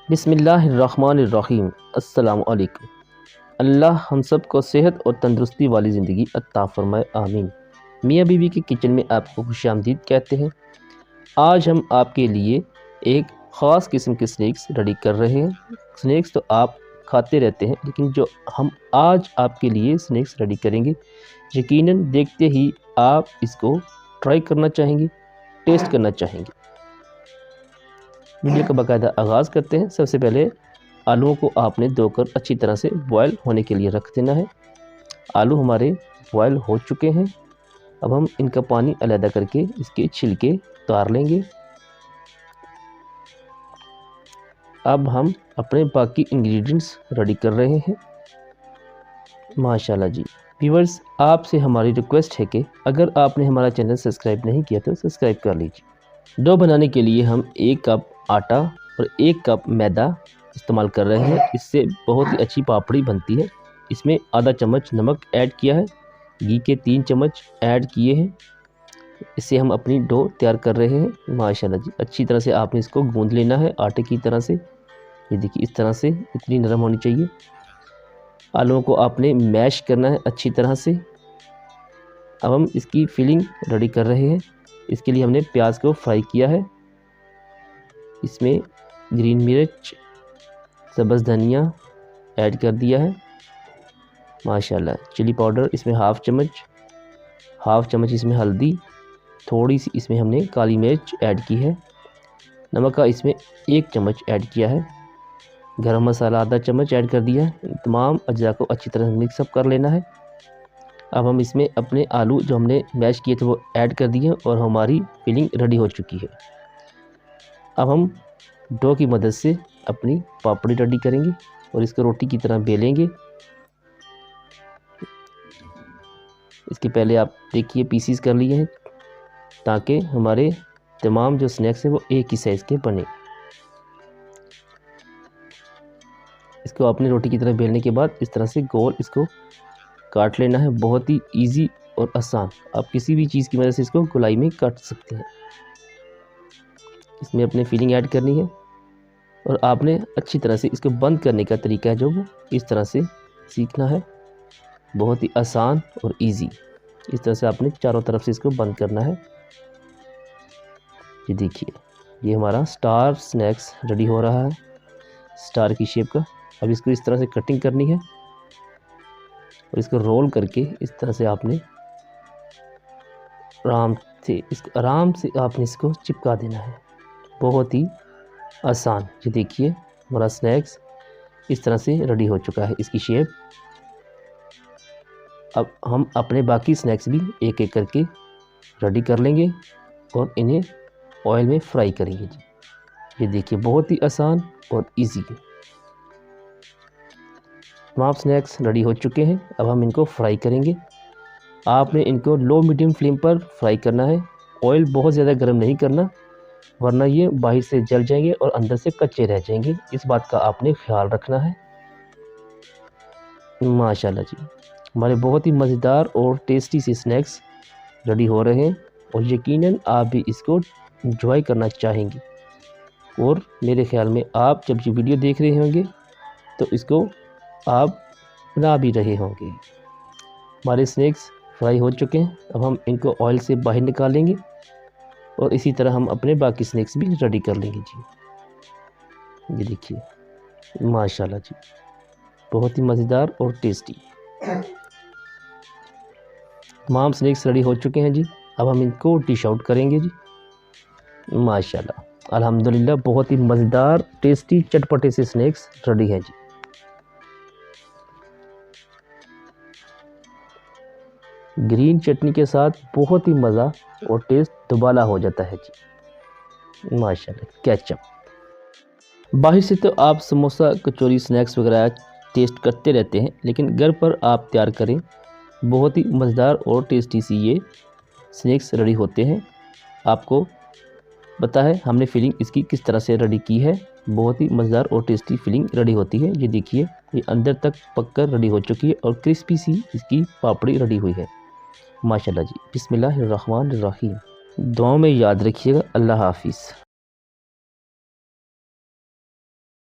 बिस्मिल्लाहिर्रहमानिर्रहीम। अस्सलामु अलैकुम। अल्लाह हम सब को सेहत और तंदुरुस्ती वाली ज़िंदगी अता फ़रमाए, आमीन। मियाँ बीवी के किचन में आपको खुशामदीद कहते हैं। आज हम आपके लिए एक ख़ास किस्म के स्नैक्स रेडी कर रहे हैं। स्नैक्स तो आप खाते रहते हैं, लेकिन जो हम आज आपके लिए स्नैक्स रेडी करेंगे, यकीनन देखते ही आप इसको ट्राई करना चाहेंगे, टेस्ट करना चाहेंगे। वीडियो का बाकायदा आगाज़ करते हैं। सबसे पहले आलूओं को आपने धोकर अच्छी तरह से बॉयल होने के लिए रख देना है। आलू हमारे बॉयल हो चुके हैं। अब हम इनका पानी अलग करके इसके छिलके उतार लेंगे। अब हम अपने बाकी इंग्रेडिएंट्स रेडी कर रहे हैं। माशाल्लाह जी। व्यूअर्स, आपसे हमारी रिक्वेस्ट है कि अगर आपने हमारा चैनल सब्सक्राइब नहीं किया तो सब्सक्राइब कर लीजिए। डो बनाने के लिए हम 1 कप आटा और 1 कप मैदा इस्तेमाल कर रहे हैं। इससे बहुत ही अच्छी पापड़ी बनती है। इसमें आधा चम्मच नमक ऐड किया है, घी के 3 चम्मच ऐड किए हैं। इससे हम अपनी डो तैयार कर रहे हैं। माशाल्लाह जी, अच्छी तरह से आपने इसको गूंद लेना है आटे की तरह से। ये देखिए, इस तरह से इतनी नरम होनी चाहिए। आलूओं को आपने मैश करना है अच्छी तरह से। अब हम इसकी फिलिंग रेडी कर रहे हैं। इसके लिए हमने प्याज को फ्राई किया है। इसमें ग्रीन मिर्च, सब्ज़ धनिया ऐड कर दिया है। माशाल्लाह। चिली पाउडर इसमें हाफ़ चम्मच इसमें हल्दी, थोड़ी सी इसमें हमने काली मिर्च ऐड की है। नमक का इसमें 1 चम्मच ऐड किया है। गरम मसाला आधा चम्मच ऐड कर दिया है। तमाम अज्जा को अच्छी तरह मिक्सअप कर लेना है। अब हम इसमें अपने आलू जो हमने मैश किए थे वो ऐड कर दिए और हमारी फिलिंग रेडी हो चुकी है। अब हम डो की मदद से अपनी पापड़ी रेडी करेंगे और इसको रोटी की तरह बेलेंगे। इसके पहले आप देखिए पीसीस कर लिए हैं, ताकि हमारे तमाम जो स्नैक्स हैं वो एक ही साइज़ के बने। इसको आपने रोटी की तरह बेलने के बाद इस तरह से गोल इसको काट लेना है। बहुत ही इजी और आसान। आप किसी भी चीज़ की मदद से इसको गोलाई में काट सकते हैं। इसमें अपने फिलिंग ऐड करनी है और आपने अच्छी तरह से इसको बंद करने का तरीका है जो वो इस तरह से सीखना है। बहुत ही आसान और इजी। इस तरह से आपने चारों तरफ से इसको बंद करना है। ये देखिए, ये हमारा स्टार स्नैक्स रेडी हो रहा है, स्टार की शेप का। अब इसको इस तरह से कटिंग करनी है और इसको रोल करके इस तरह से आपने आराम से आपने इसको चिपका देना है। बहुत ही आसान। ये देखिए, हमारा स्नैक्स इस तरह से रेडी हो चुका है, इसकी शेप। अब हम अपने बाकी स्नैक्स भी एक एक करके रेडी कर लेंगे और इन्हें ऑयल में फ्राई करेंगे जी। ये देखिए, बहुत ही आसान और इजी। तमाम स्नैक्स रेडी हो चुके हैं। अब हम इनको फ्राई करेंगे। आपने इनको लो मीडियम फ्लेम पर फ्राई करना है। ऑयल बहुत ज़्यादा गर्म नहीं करना, वरना ये बाहर से जल जाएंगे और अंदर से कच्चे रह जाएंगे। इस बात का आपने ख्याल रखना है। माशाल्लाह जी, हमारे बहुत ही मज़ेदार और टेस्टी से स्नैक्स रेडी हो रहे हैं और यकीनन आप भी इसको एंजॉय करना चाहेंगे। और मेरे ख़्याल में आप जब ये वीडियो देख रहे होंगे तो इसको आप बना भी रहे होंगे। हमारे स्नैक्स फ्राई हो चुके हैं। अब हम इनको ऑयल से बाहर निकालेंगे और इसी तरह हम अपने बाकी स्नैक्स भी रेडी कर लेंगे जी। ये देखिए, माशाल्लाह जी, बहुत ही मज़ेदार और टेस्टी तमाम स्नैक्स रेडी हो चुके हैं जी। अब हम इनको डिश आउट करेंगे जी। माशाल्लाह, अल्हम्दुलिल्लाह, बहुत ही मज़ेदार टेस्टी चटपटे से स्नैक्स रेडी हैं जी। ग्रीन चटनी के साथ बहुत ही मज़ा और टेस्ट दुबाला हो जाता है जी। माशाल्लाह। केचप, बाहर से तो आप समोसा, कचौरी, स्नैक्स वगैरह टेस्ट करते रहते हैं, लेकिन घर पर आप तैयार करें, बहुत ही मज़ेदार और टेस्टी सी ये स्नैक्स रेडी होते हैं। आपको पता है हमने फिलिंग इसकी किस तरह से रेडी की है। बहुत ही मज़ेदार और टेस्टी फिलिंग रेडी होती है। ये देखिए, ये अंदर तक पककर रेडी हो चुकी है और क्रिस्पी सी इसकी पापड़ी रेडी हुई है। माशाल्लाह जी। बिस्मिल्लाहिर्रहमानिर्रहीम। दुआओं में याद रखिएगा। अल्लाह हाफ़िज़।